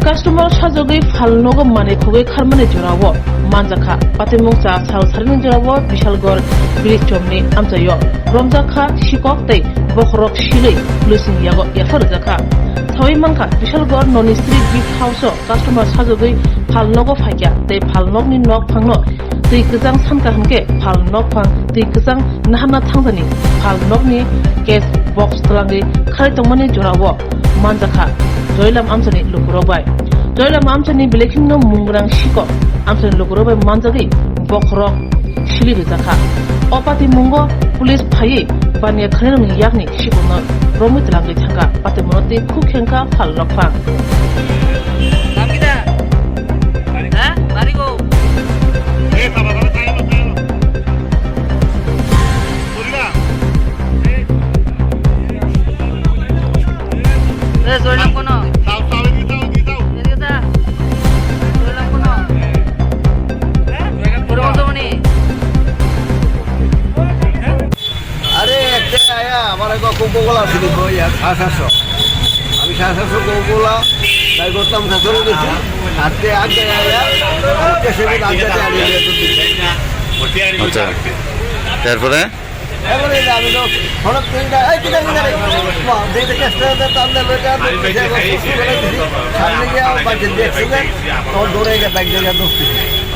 Customer Shazogui Phalnoko Manekogui Karmane Jurawo, Manjakha, Patimungsa, South Sarin Jurawo, Bishalgor, Bilichomni, Amsayo, Romjakha, Sikok, Bokrok Shili, Lusin Yago, Yafarzaka. Manka, Bishalgor, Nonistri, Big House, Customer Shazogui, Phalnoko Faya, they Phalnokni Nok Pangno, the Kazang Sankahanke, Phalnok Pang, the Kazang Nahana Tangani, Phalnokni, Gas Box Trangi, Karitomani Jurawo, Manjakha. Joylam Amsani Lukurobai. Joylam Amsani Blaking no Mungrang Sikok. Amsani Lukurobai Manjagi, Bokrok, Silwi Zaka. Opati Mungo, Police Paye, Banya Krenum Yagni, Shikuna, Romit Langi Tanga, Patemonoti, Kukenka, Phalnok Pang. Namida? Huh? Marigo? Joylam kono? Kokola ছিল তো ইয়া 700 আমি 700 কোকোলা তাই করতাম 700 দিছি আজকে আগে আয়া কেসে আগে আনি আচ্ছা তারপরে এবারে আমি তো হঠাৎ করে এই কিটা কিটা দেখতে চেষ্টা তাহলে বেটা সামনে গিয়ে বাজে দেখছিলেন তো দৌড়ে গিয়ে ব্যাগ জায়গা দৌড়ছি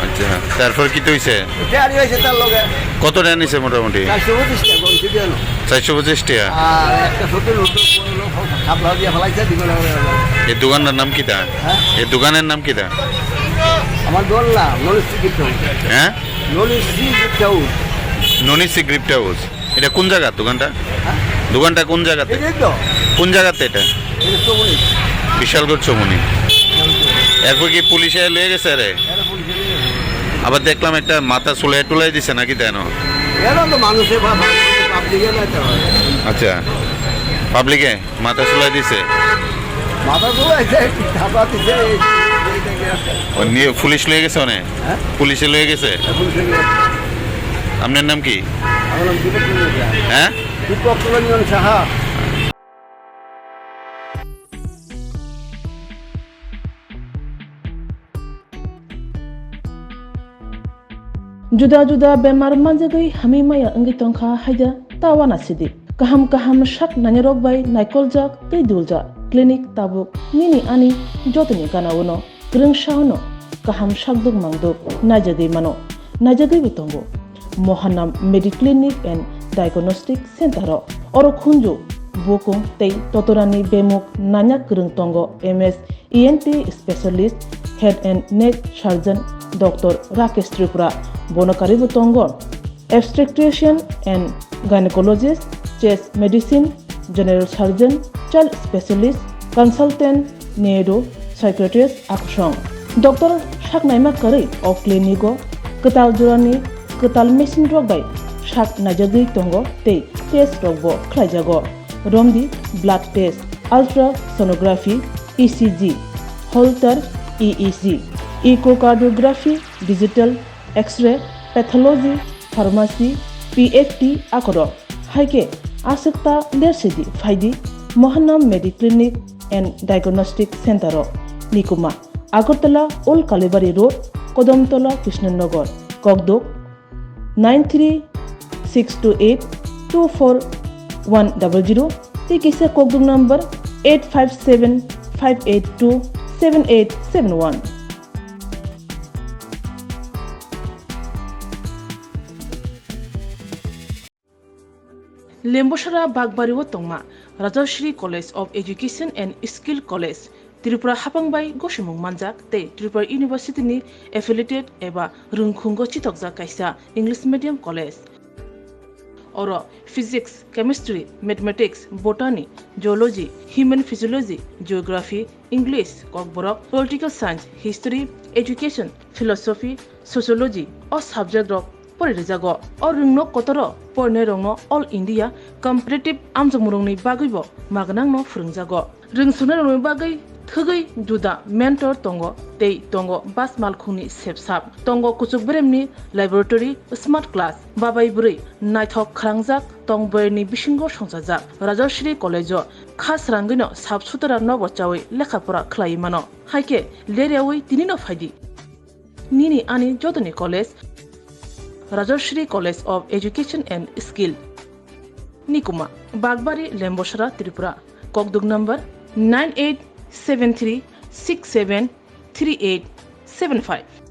আচ্ছা তারপর কি হইছে তৈরি হয়েছে তার লগে কত টাকা নিছে মোটামুটি 425 টাকা কোন দিন 425 টাকা আর একটা ছোট লোক খাবলা দিয়ে ফলাইছে দিগল এই দোকানের নাম কিটা এই দোকানের নাম কিটা আমার দোল্লা নলিসি গিফট হাউস হ্যাঁ নলিসি গিফট হাউস ননিসি গিফট হাউস এটা কোন জায়গা দোকানটা দোকানটা কোন জায়গাতে এই তো কোন জায়গাতে এটা এই চমুনি বিশালগড় চমুনি এরপর কি পুলিশে লয়ে গেছে রে আবার দেখলাম একটা মাথা চুলাই টুলাই দিছে নাকি তাই না এরা তো মানুষের পাবলিকে না আচ্ছা পাবলিকে মাথা চুলাই দিছে মাথা চুলাইছে ধাপা দিছে ও নিয়ে পুলিশ লয়ে গেছে অনে পুলিশে লয়ে গেছে আপনার নাম কি আমার নাম দীপক হ্যাঁ Dipak Ranjan Saha Juda bemar manjagai hami maya angi tongkha haida tawana sidi. Kaham shak nanyarok bai naikolja tei dulja. Klinik tabuk nini ani jotini kanawono. Greng shahono kaham shakduk mangduk najagai mano. Najagai bitongo. Mohanam Mediclinic and Diagnostic Center oro khunju bokung tei totorani bemuk nanya greng tongo MS ENT specialist head and neck surgeon Dr. Rakesh Tripura Bonakari Butongo, obstetrician and gynecologist, chest medicine, general surgeon, child specialist, consultant, neuro, psychiatrist, Akshong. Dr. Shaknaima Kari of Clinico, Ketal Jurani, Ketal Machine Drogbai, Shak Najagi Tongo, Te, Test Rogbo, Klajago, Romdi, blood test, ultrasonography, ECG, Holter, EEG, echocardiography, digital, X-ray, pathology, pharmacy, PFT, Akoro, Haike, Asekta, Lersidi, Faidi, Mohanam Mediclinic and Diagnostic Center, Nikuma, Agartala, Old Kalibari Road, Kodomtola, Krishnanagar, Kogdok, 93628-24100, Tikisa Kogdok number 857-582-7871. Lemboshara Bagbariwo Tongma, Rajashri College of Education and Skill College, Tripura Hapangbai Goshimung Manjak, Te Tripura University ni affiliated eba Rungkhungo Chitokja Kaisa English Medium College. Oro Physics, Chemistry, Mathematics, Botany, Geology, Human Physiology, Geography, English, Kokborok, Political Science, History, Education, Philosophy, Sociology, or subject of Porijago, or Rungno Kotoro, Pornerongno, All India, Competitive Amjamurungni Bagibo, Maganangno Frungjago, Ring Sunarung Bagai, थगै जुदा mentor तंगो तै तंगो बास मालखुनि सेबसाब तंगो कुचुक ब्रेमनि laboratory smart class बाबाय बुरै नायथक खरांजाक तंबरनि बिसिंगो संजाजाक राजश्री कलेजो खास रांगैनो साब सुतरा नबचावै लेखाफोरा खलाय मानो हायके लेरियावै तिनिनो फायदि निनि आनि जतनि college Rajshree college of education and skill निकुमा बागबारी लेम्बोसरा त्रिपुरा ककदुक नंबर 9873673875